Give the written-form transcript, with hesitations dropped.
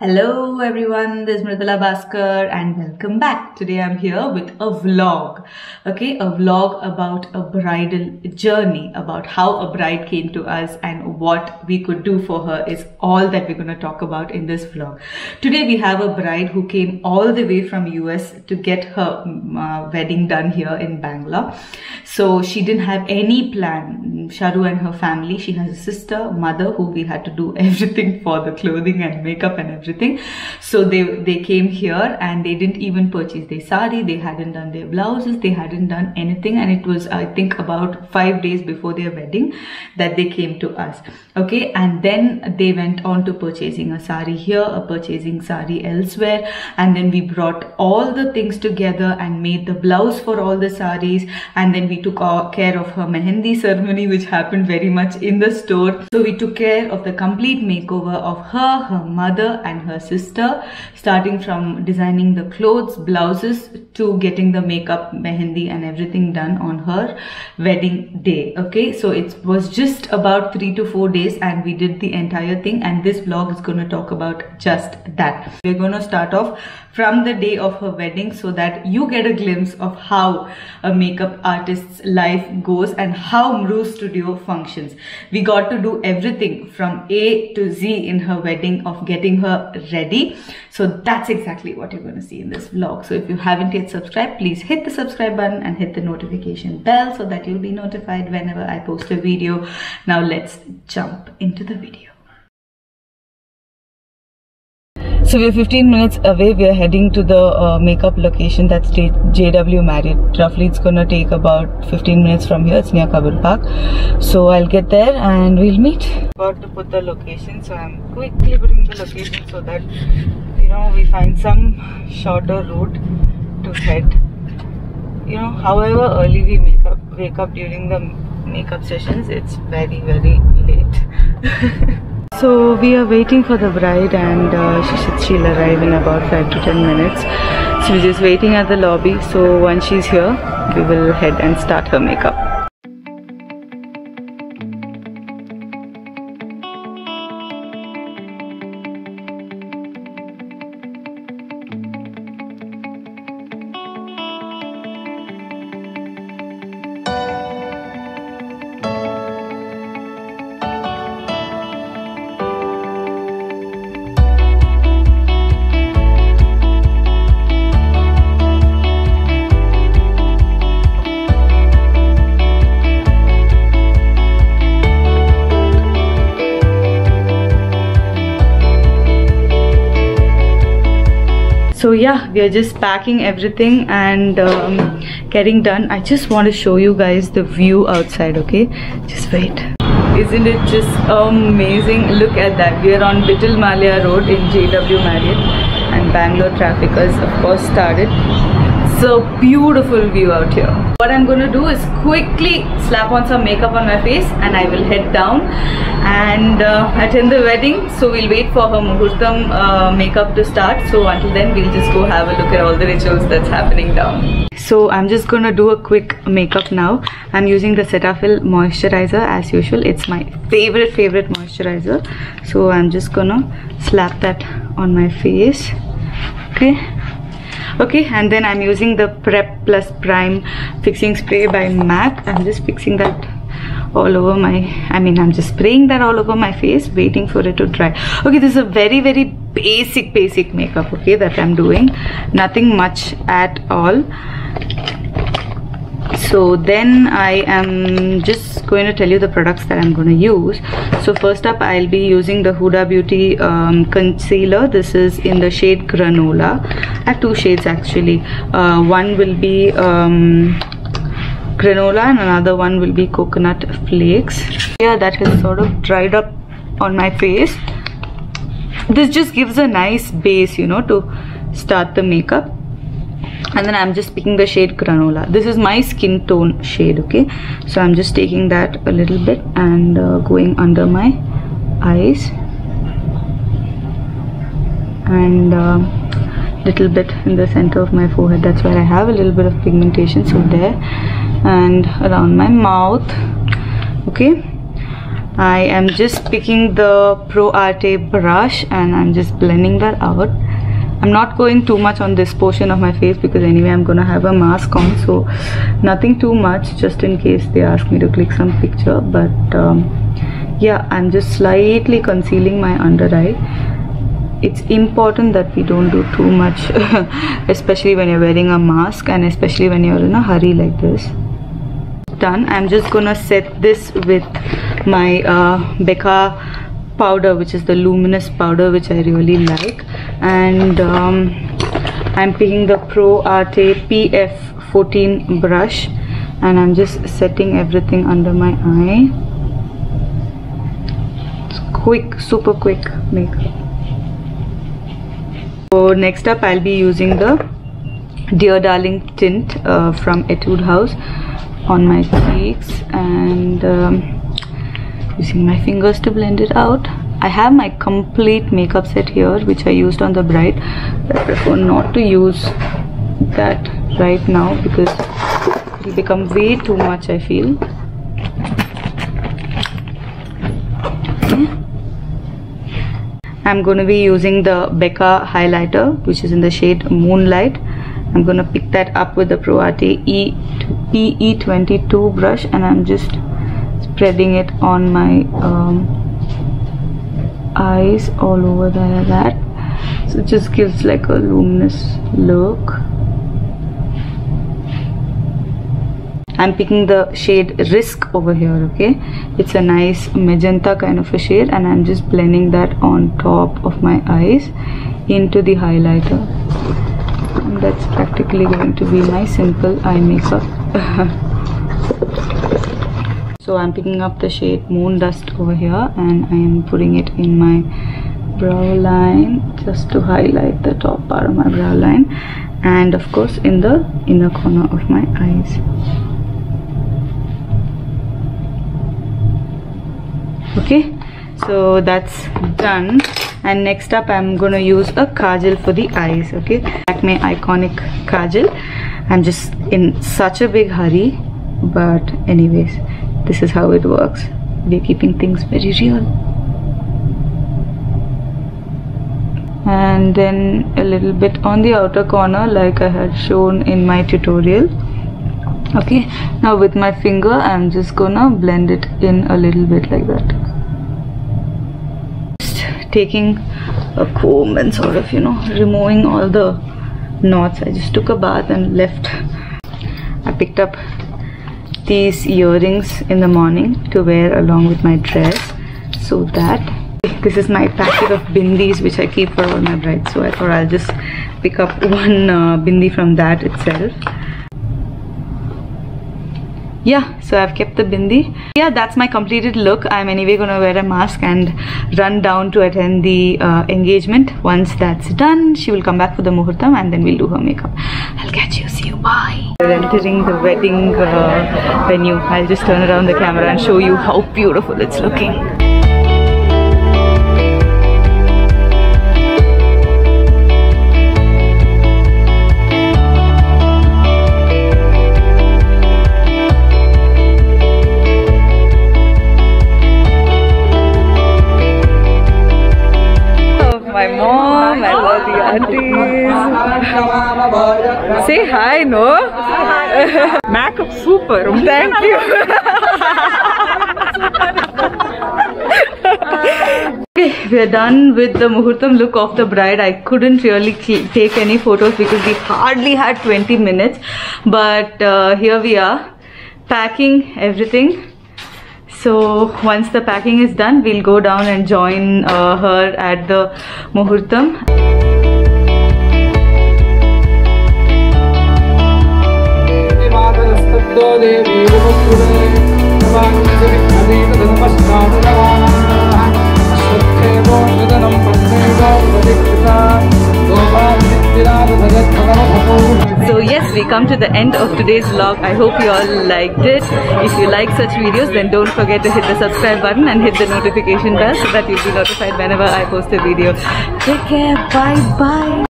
Hello everyone, this is Mridula Bhaskar and welcome back. Today I'm here with a vlog. Okay, a vlog about a bridal journey, about how a bride came to us and what we could do for her is all that we're going to talk about in this vlog. Today we have a bride who came all the way from US to get her wedding done here in Bangalore. So she didn't have any plan. Sharu and her family, she has a sister, mother who we had to do everything for, the clothing and makeup and everything. So they came here and they didn't even purchase their sari, they hadn't done their blouses, they hadn't done anything, and it was I think about 5 days before their wedding that they came to us. Okay, and then they went on to purchasing a sari here, purchasing sari elsewhere, and then we brought all the things together and made the blouse for all the saris, and then we took care of her mehendi ceremony, which happened very much in the store. So we took care of the complete makeover of her mother and her sister, starting from designing the clothes, blouses, to getting the makeup, mehendi and everything done on her wedding day. Okay, so it was just about 3 to 4 days and we did the entire thing, and this vlog is going to talk about just that. We're going to start off from the day of her wedding so that you get a glimpse of how a makeup artist's life goes and how Mru Studio functions. We got to do everything from A to Z in her wedding of getting her ready. So that's exactly what you're going to see in this vlog. So if you haven't yet subscribed, please hit the subscribe button and hit the notification bell so that you'll be notified whenever I post a video. Now let's jump into the video. So we're 15 minutes away. We are heading to the makeup location, that's JW Marriott. Roughly it's gonna take about 15 minutes from here. It's near Kabul Park. So I'll get there and we'll meet. About to put the location, so I'm quickly putting the location so that we find some shorter route to head. However early we wake up during the makeup sessions, it's very late. So we are waiting for the bride and she'll arrive in about 5 to 10 minutes. So we're just waiting at the lobby. So once she's here, we will head and start her makeup. So yeah, we are just packing everything and getting done. I just want to show you guys the view outside, okay? Just wait. Isn't it just amazing? Look at that. We are on Bital Malia Road in JW Marriott and Bangalore traffic has of course started. So beautiful view out here. What I'm going to do is quickly slap on some makeup on my face and I will head down and attend the wedding. So we'll wait for her Muhurtam makeup to start. So until then we'll just go have a look at all the rituals that's happening down. So I'm just going to do a quick makeup now. I'm using the Cetaphil moisturizer as usual. It's my favorite moisturizer. So I'm just gonna slap that on my face. Okay, and then I'm using the Prep Plus Prime fixing spray by MAC. I'm just fixing that all over I'm just spraying that all over my face, waiting for it to dry. Okay, this is a very basic makeup, okay, that I'm doing. Nothing much at all. So then I am just going to tell you the products that I'm going to use. So first up, I'll be using the Huda Beauty concealer. This is in the shade Granola. I have 2 shades actually. One will be Granola and another one will be Coconut Flakes. Yeah, that has sort of dried up on my face. This just gives a nice base, to start the makeup. And then I'm just picking the shade Granola. This is my skin tone shade, okay? So I'm just taking that a little bit and going under my eyes and little bit in the center of my forehead. That's where I have a little bit of pigmentation, so there, and around my mouth, okay? I am just picking the Pro Arte brush and I'm just blending that out. I'm not going too much on this portion of my face because anyway I'm gonna have a mask on, so nothing too much, just in case they ask me to click some picture. But yeah, I'm just slightly concealing my under eye. It's important that we don't do too much especially when you're wearing a mask and especially when you're in a hurry like this. Done. I'm just gonna set this with my Becca powder, which is the luminous powder, which I really like, and I'm picking the Pro Arte PF14 brush and I'm just setting everything under my eye. It's quick, super quick makeup. So next up I'll be using the Dear Darling tint from Etude House on my cheeks and using my fingers to blend it out. I have my complete makeup set here which I used on the bride. I prefer not to use that right now because it will become way too much, I feel. I'm going to be using the Becca highlighter which is in the shade Moonlight. I'm going to pick that up with the Pro Arte PE22 brush and I'm just spreading it on my eyes all over that, so it just gives like a luminous look. I'm picking the shade Risk over here, okay? It's a nice magenta kind of a shade and I'm just blending that on top of my eyes into the highlighter, and that's practically going to be my simple eye makeup. So I'm picking up the shade Moon Dust over here and I am putting it in my brow line just to highlight the top part of my brow line, and of course in the inner corner of my eyes. Okay, so that's done, and next up I'm gonna use a kajal for the eyes. Okay, Lakme Iconic Kajal. I'm just in such a big hurry, but anyways, this is how it works. We're keeping things very real. And then a little bit on the outer corner like I had shown in my tutorial. Okay, now with my finger I'm just gonna blend it in a little bit like that. Just taking a comb and sort of, you know, removing all the knots. I just took a bath and left. I picked up these earrings in the morning to wear along with my dress, so that this is my packet of bindis which I keep for all my brides, so I thought I'll just pick up one bindi from that itself. Yeah, so I've kept the bindi. Yeah, that's my completed look. I'm anyway gonna wear a mask and run down to attend the engagement. Once that's done, she will come back for the muhurtam and then we'll do her makeup. I'll catch you. See you. Bye. We're entering the wedding venue. I'll just turn around the camera and show you how beautiful it's looking. My mom and all the aunties. Say hi, no? Makeup super. Thank you. Okay, we are done with the muhurtam look of the bride. I couldn't really take any photos because we hardly had 20 minutes. But here we are, packing everything. So once the packing is done, we'll go down and join her at the muhurtam. So yes, we come to the end of today's vlog. I hope you all liked it. If you like such videos, then don't forget to hit the subscribe button and hit the notification bell so that you'll be notified whenever I post a video. Take care. Bye bye.